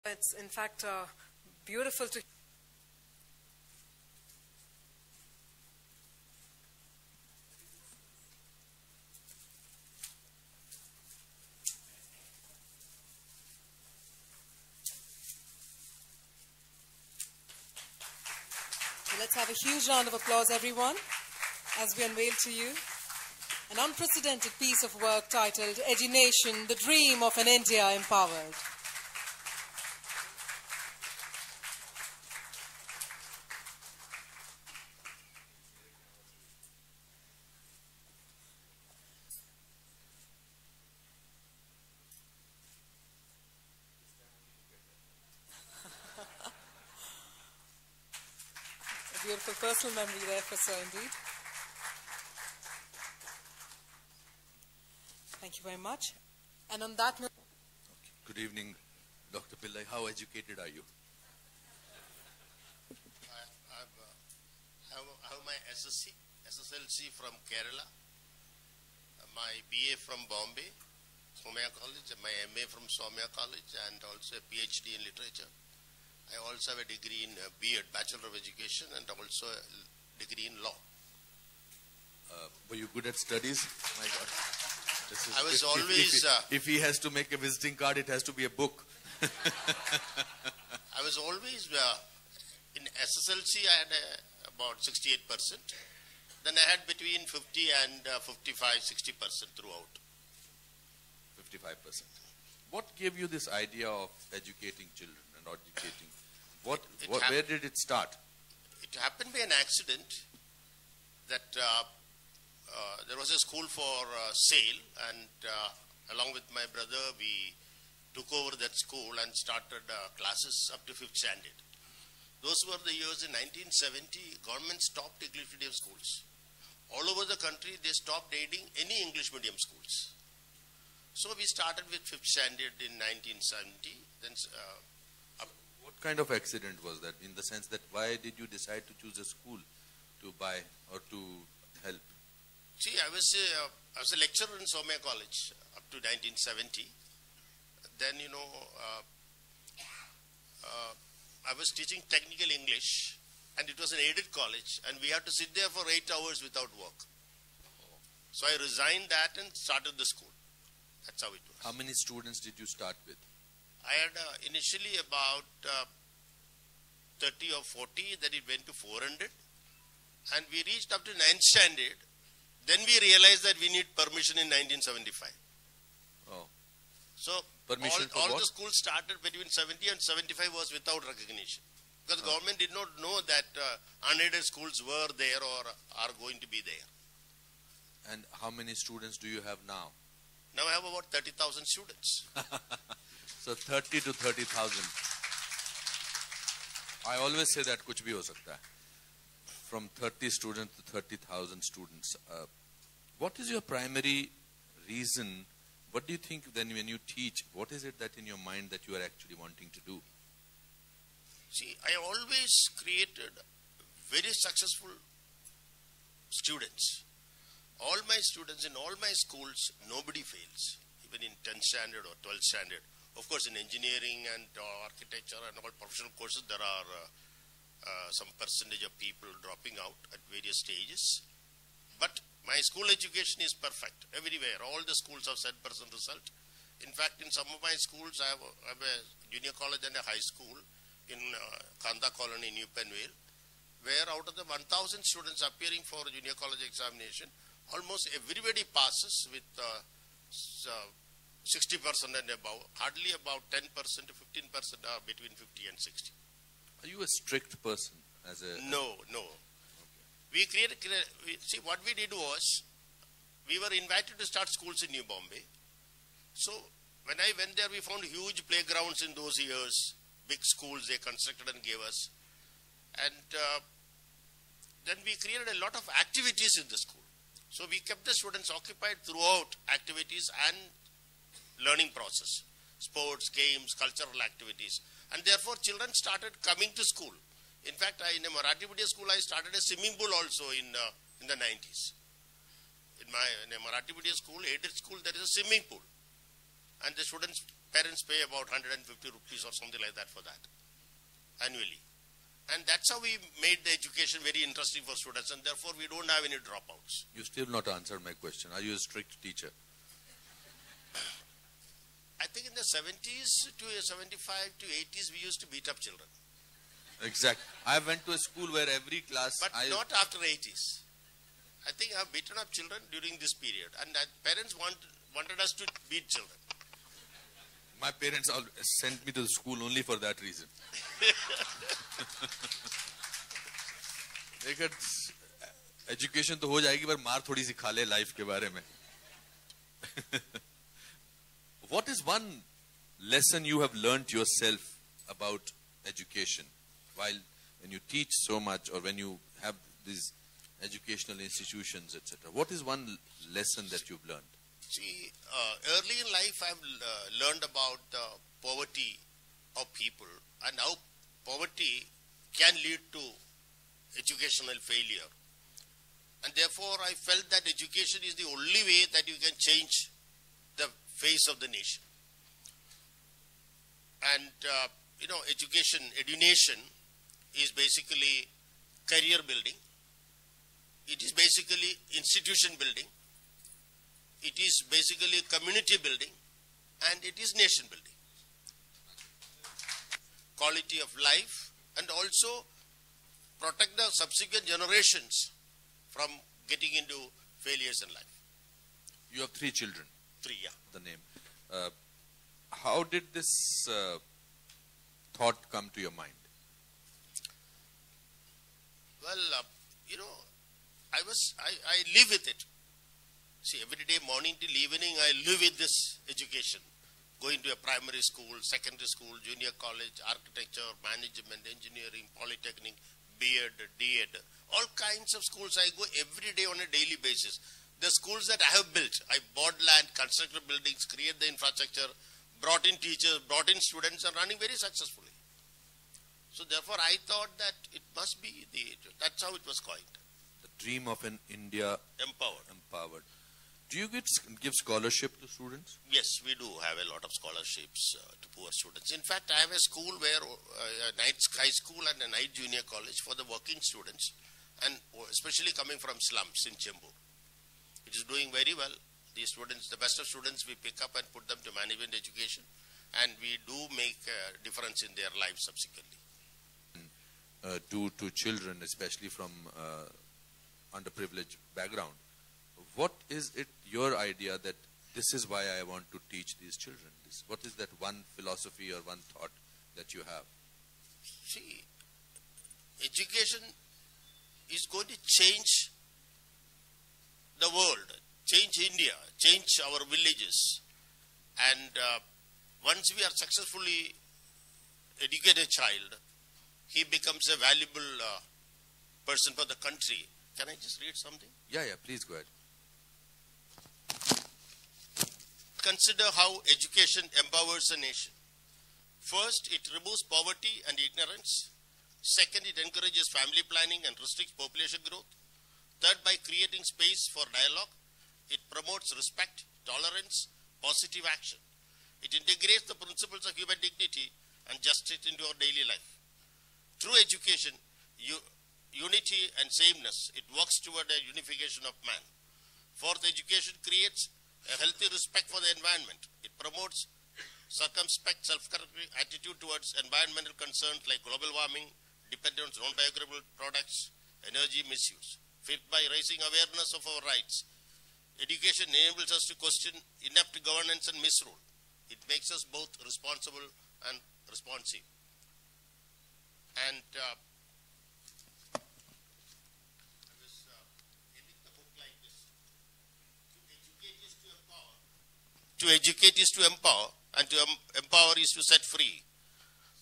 It's in fact beautiful to. So let's have a huge round of applause, everyone, as we unveil to you an unprecedented piece of work titled EduNation, the Dream of an India Empowered. A beautiful personal memory there for sir, indeed. Thank you very much. And on that note... Good evening, Dr. Pillai. How educated are you? I have my SSLC from Kerala, my BA from Bombay, Somaiya College, my MA from Somaiya College, and also a PhD in literature. I also have a degree in BEd, Bachelor of Education, and also a degree in law. Were you good at studies? My God. I was always... If he has to make a visiting card, it has to be a book. I was always... in SSLC, I had about 68%. Then I had between 50 and 55, 60% throughout. 55%. What gave you this idea of educating children and educating? Where did it start? It happened by an accident that there was a school for sale, and along with my brother, we took over that school and started classes up to 5th standard. Those were the years in 1970, government stopped English medium schools. All over the country, they stopped aiding any English medium schools. So we started with 5th standard in 1970. Then, what kind of accident was that, in the sense that why did you decide to choose a school to buy or to help? See, I was a lecturer in Somaiya College up to 1970. Then, I was teaching technical English, and it was an aided college, and we had to sit there for 8 hours without work. So I resigned that and started the school. That's how it was. How many students did you start with? I had initially about 30 or 40, then it went to 400, and we reached up to 9th standard. Then we realized that we need permission in 1975. Oh. So permission all for what? the schools started between 70 and 75 was without recognition. Because the government did not know that unaided schools were there or are going to be there. And how many students do you have now? Now I have about 30,000 students. So 30 to 30,000. I always say that kuch bhi ho sakta hai. From 30 students to 30,000 students. What is your primary reason? What do you think then when you teach? What is it that in your mind that you are actually wanting to do? See, I always created very successful students. All my students in all my schools, nobody fails. Even in 10th standard or 12th standard. Of course, in engineering and architecture and all professional courses, there are some percentage of people dropping out at various stages. But my school education is perfect everywhere. All the schools have 100% result. In fact, in some of my schools, I have a junior college and a high school in Kanda Colony in New Penvale, where out of the 1,000 students appearing for a junior college examination, almost everybody passes with 60% and above. Hardly about 10% to 15% are between 50 and 60. Are you a strict person? No. We see, what we did was, we were invited to start schools in New Bombay. So, when I went there, we found huge playgrounds in those years, big schools they constructed and gave us. And then we created a lot of activities in the school. So, we kept the students occupied throughout activities and learning process, sports, games, cultural activities. And therefore, children started coming to school. In fact, in a Marathi medium school, I started a swimming pool also in the 90s. In a Marathi medium school, aided school, there is a swimming pool. And the students parents pay about 150 rupees or something like that for that annually. And that's how we made the education very interesting for students, and therefore we don't have any dropouts. You still not answered my question. Are you a strict teacher? I think in the 70s to 75 to 80s we used to beat up children. Exactly. I went to a school where every class... But not after 80s. I think I have beaten up children during this period, and parents wanted us to beat children. My parents all sent me to the school only for that reason. देखो, education तो हो जाएगी पर मार थोड़ी सी खा ले life के बारे में. What is one lesson you have learnt yourself about education while when you teach so much or when you have these educational institutions, etc.? What is one lesson that you've learned? See, early in life I've learned about the poverty of people and how poverty can lead to educational failure. And therefore I felt that education is the only way that you can change the face of the nation. And, edunation is basically career building. It is basically institution building. It is basically community building, and it is nation building. Quality of life, and also protect the subsequent generations from getting into failures in life. You have 3 children. 3, yeah. The name. How did this thought come to your mind? Well, I live with it. See, every day, morning till evening, I live with this education. Going to a primary school, secondary school, junior college, architecture, management, engineering, polytechnic, B.Ed, D.Ed, all kinds of schools I go every day on a daily basis. The schools that I have built, I bought land, constructed buildings, created the infrastructure, brought in teachers, brought in students, and running very successfully. So therefore, I thought that it must be that's how it was coined. The dream of an India empowered. Do you give scholarship to students? Yes, we do have a lot of scholarships to poor students. In fact, I have a school where a night high school and a night junior college for the working students, and especially coming from slums in Chembur. It is doing very well. The students, the best of students, we pick up and put them to management education, and we do make a difference in their lives subsequently. To children, especially from underprivileged background, what is it your idea that this is why I want to teach these children? What is that one philosophy or one thought that you have? See, education is going to change the world, change India, change our villages. And once we are successfully educate a child, he becomes a valuable person for the country. Can I just read something? Yeah, please go ahead. Consider how education empowers a nation. First, it removes poverty and ignorance. Second, it encourages family planning and restricts population growth. Third, by creating space for dialogue, it promotes respect, tolerance, positive action. It integrates the principles of human dignity and justice into our daily life. Through education, unity and sameness, it works toward a unification of man. Fourth, education creates a healthy respect for the environment. It promotes circumspect, self-correcting attitude towards environmental concerns like global warming, dependence on non-biodegradable products, energy misuse. Fifth, by raising awareness of our rights, education enables us to question inept governance and misrule. It makes us both responsible and responsive. And I was ending the book like this. To educate is to empower, and to empower is to set free.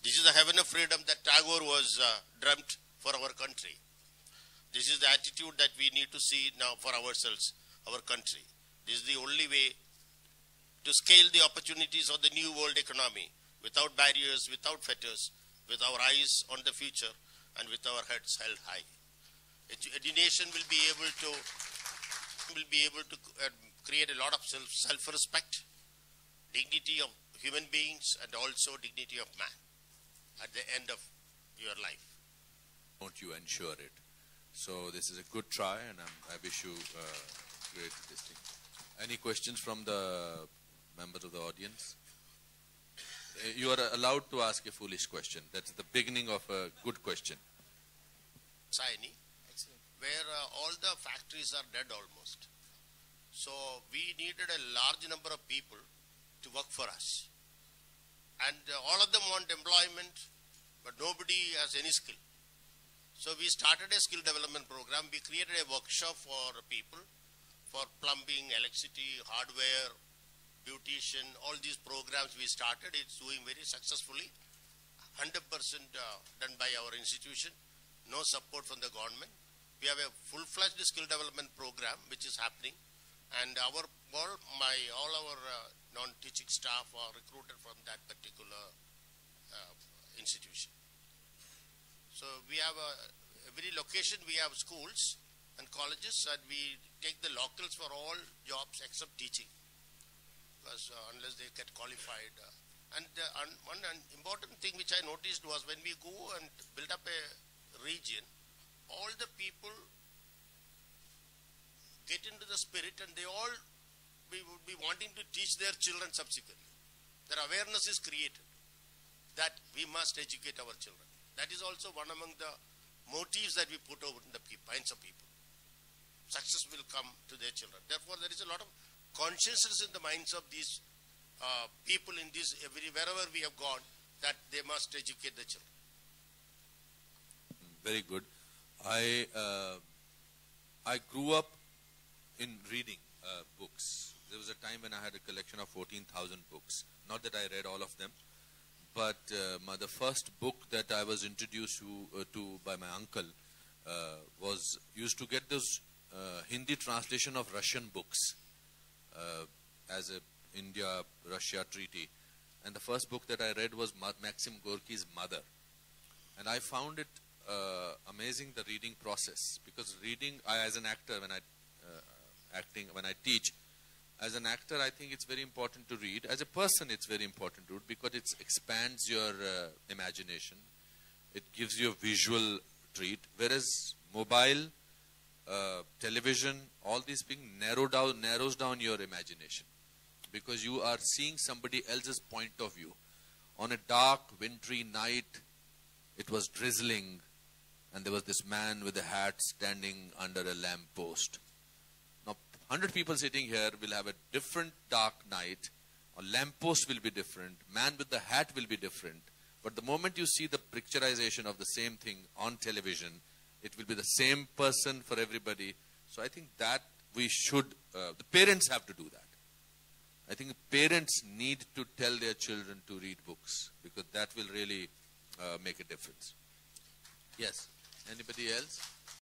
This is the heaven of freedom that Tagore was dreamt for our country. This is the attitude that we need to see now for ourselves, our country. This is the only way to scale the opportunities of the new world economy without barriers, without fetters, with our eyes on the future and with our heads held high. The nation will be able to create a lot of self-respect, dignity of human beings and also dignity of man at the end of your life. Won't you ensure it? So this is a good try, and I wish you great distinction. Any questions from the members of the audience? You are allowed to ask a foolish question. That's the beginning of a good question. Saini, where all the factories are dead almost. So we needed a large number of people to work for us. And all of them want employment, but nobody has any skill. So we started a skill development program. We created a workshop for people for plumbing, electricity, hardware, beautician, all these programs we started. It's doing very successfully. 100% done by our institution. No support from the government. We have a full-fledged skill development program which is happening. And all our non-teaching staff are recruited from that particular institution. So we have every location we have schools and colleges, and we take the locals for all jobs except teaching, because unless they get qualified. And one important thing which I noticed was when we go and build up a region, all the people get into the spirit, and we would be wanting to teach their children subsequently. Their awareness is created that we must educate our children. That is also one among the motives that we put over in the minds of people. Success will come to their children. Therefore, there is a lot of consciousness in the minds of these people in this, wherever we have gone, that they must educate the children. Very good. I grew up in reading books. There was a time when I had a collection of 14,000 books. Not that I read all of them, but the first book that I was introduced to by my uncle used to get those Hindi translation of Russian books as a India-Russia treaty. And the first book that I read was Maxim Gorky's Mother. And I found it amazing, the reading process, because reading, as an actor, when I teach, as an actor, I think it's very important to read. As a person, it's very important to read because it expands your imagination. It gives you a visual treat, whereas mobile, television, all these things narrows down your imagination, because you are seeing somebody else's point of view. On a dark, wintry night, it was drizzling, and there was this man with a hat standing under a lamp post. Now, 100 people sitting here will have a different dark night. A lamp post will be different. Man with the hat will be different. But the moment you see the picturization of the same thing on television, it will be the same person for everybody. So I think that we should, the parents have to do that. I think parents need to tell their children to read books, because that will really make a difference. Yes. Anybody else?